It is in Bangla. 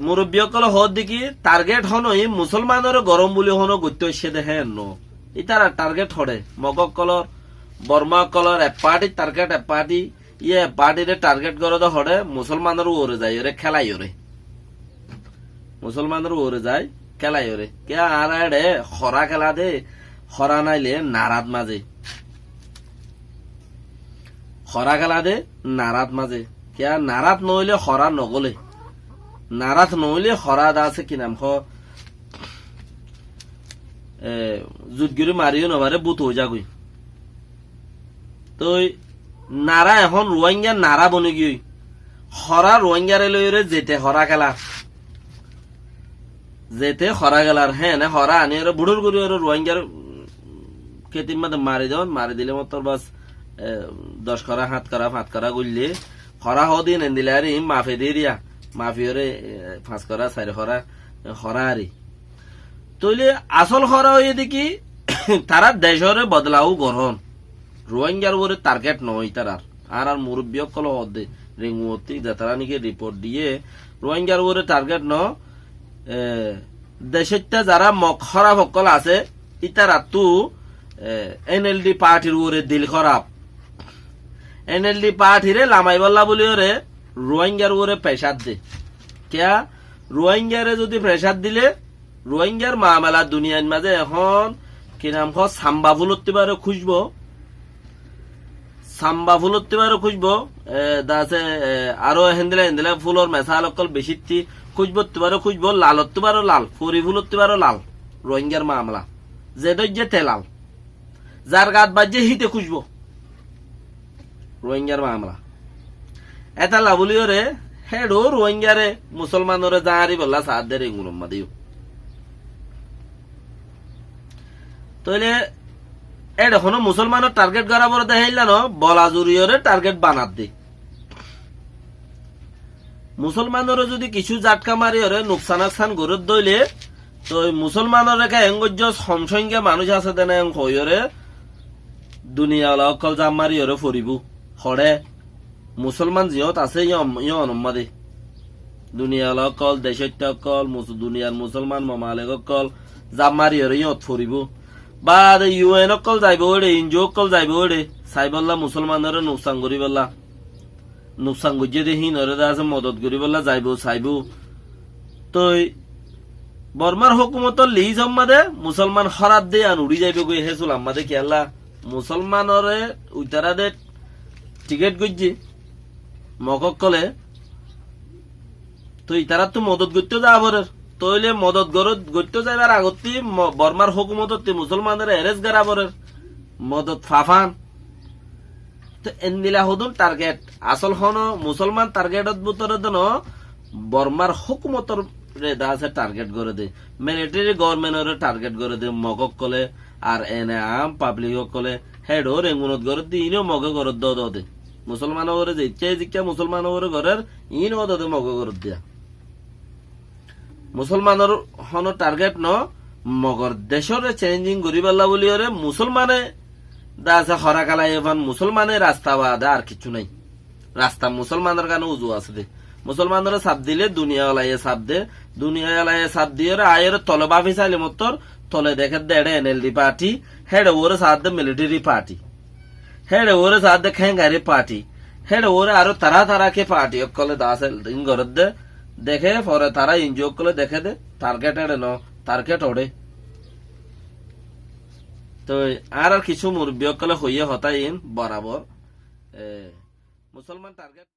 মুরব্বী সকল হদ দেখি টার্গেট হনই মুসলমানের গরম বুলি হনো গত্য সে দেখে ইতারা টার্গেট হরে মগক কলর বর্মা কলর এপার্টি টার্গেট এপার্টি ইয়ে এপার্টিরে টার্গেট করে হরে মুসলমানের ওরে যায় ওরে খেলাই ওরে মুসলমানের ওরে যায় খেলাই ওরে কে আর খরা খেলা দে খরা নাইলে নারাত মাঝে খরা খেলা দে নারাত মাঝে কে নারাত নইলে খরা নগলে নারাত নইলে খরা আছে কি নাম জুটগিরি মারিও নবারে বুত হয়ে যাগুই তো নারা এখন রোহিঙ্গা নারা বনে গিয়ে খরা রোহিঙ্গারে লইরে যেতে খরা খেলা যেতে খরা গেলার হ্যাঁ না খরা আনি বুড়োর করি রোহিঙ্গার খেতির মধ্যে মারি দেন মারি দিলে মতো বাস 10 করা 7 করা 5 করা গুললে খরা হদিন দিলে আর মাফে দিয়ে দিয়া মাফিওরে 5 করা 4 করা খরা আরি তইলে আসল খরা হয়ে দেখি তারা দেশরে বদলাও গ্রহণ রোহিঙ্গার উপরে টার্গেট নয় তারার আর মুরব্বী সকল হদে রেঙ্গুতি যাতারা নাকি রিপোর্ট দিয়ে রোহিঙ্গার উপরে টার্গেট ন দেশটা যারা খরাপ সকল আছে ইতারা তো এনএলডি পার্টির উপরে দিল খারাপ এনএলডি পার্টিরে লামাই বল্লা বলি ওরে রোহিঙ্গার উপরে প্রেসার দে কেয়া রোহিঙ্গারে যদি প্রেসার দিলে রোহিঙ্গার মামলা দুনিয়ার মাঝে এখন কি নাম সাম্বা ফুলতে পারে খুঁজবো সাম্বা ফুলতে পারে খুঁজবো দাসে আরো হেন্দিলা হেন্দিলা ফুলর মেসাল অকল বেশি খুঁজবতে পারো খুঁজবো লালতে পারো লাল ফরি ফুলতে পারো লাল রোহিঙ্গার মামলা যে দৈর্যে লাল যার গাত বাজে হিতে খুঁজবো রোহিঙ্গার মামলা এটা লাভলিও রে হেডো রোহিঙ্গারে মুসলমানরে জাহারি বললা সাথ দে রেঙ্গুলম্মা দিও তইলে এখনো মুসলমানের টার্গেট করা বড় দেখাইলা ন বলা জুরিয়রে টার্গেট বানাত দে মুসলমানের যদি কিছু জাটকা মারি ওরে নুকসান আকসান গরত দইলে তো মুসলমানের রেখা এঙ্গজ্য সমসংখ্যা মানুষ আছে দেনা হইরে দুনিয়া অকল জাম মারি ওরে ফরিব হরে মুসলমান জিহত আছে অনম্মা দে দুনিয়া অকল দেশত্য অকল দুনিয়ার মুসলমান মামালেক অকল জাম মারি ওরে ইয়ত ফরিব বা ইউএন অকল যাইব ওরে ইনজিও অকল যাইব ওরে সাইবল্লা মুসলমানের নুকসান করি বললা নুকসান গজ্জে দেখি নরে আছে মদত করি বললা যাইব চাইব তো বর্মার হুকুমতর লিজ হম্মাদে মুসলমান হরাত দে আন উড়ি যাইব গই হেসুল আমাদে কি আল্লাহ মুসলমানরে উইতারা দে টিকেট গজ্জে মকক কলে তো ইতারা তো মদত করতে যাবরের তইলে মদত করতে যাইবার আগতি বর্মার হুকুমতর মুসলমানের এরেস গারাবরের মদত ফাফান তো এন্দিলা হদুন টার্গেট আসল হন মুসলমান টার্গেটত বুতরে দেন বর্মার হুকুমতর রে দাসে টার্গেট করে দে মিলিটারি গভর্নমেন্টরে টার্গেট করে দে মগক কলে আর এনে আম পাবলিক কলে হেডো রেঙ্গুনত করে দি ইনো মগ করে দে মুসলমান ওরে যে ইচ্ছা জিজ্ঞা মুসলমান ওরে ঘরের ইন দে মগ করে দিয়া মুসলমানের হন টার্গেট ন মগর দেশরে চেঞ্জিং করিবাল্লা বলি ওরে মুসলমানে দাসে খরা কালাই এভান মুসলমানের রাস্তা বাদে আর কিছু নাই রাস্তা মুসলমানের কানে উজু আছে দে মুসলমানের সাপ দিলে দুনিয়া ওলাইয়ে সাপ দে দুনিয়া ওলাইয়ে সাপ দিয়ে আয়ের তলে বাফি চাইলে মতর তলে দেখে দেড়ে এনএলডি পার্টি হেডে ওরে সাথ দে মিলিটারি পার্টি হেডে ওরে সাথ দে খেঙ্গারি পার্টি হেডে ওরে আরো তারা কে পার্টি অকলে দাসে ঘরত দে দেখে পরে তারা ইনজয় করলে দেখে দে টার্গেট এড়ে ন টার্গেট ওড়ে তো আর কিছু মুরব্বী সকলে হইয়ে হতাইন বরাবর মুসলমান টার্গেট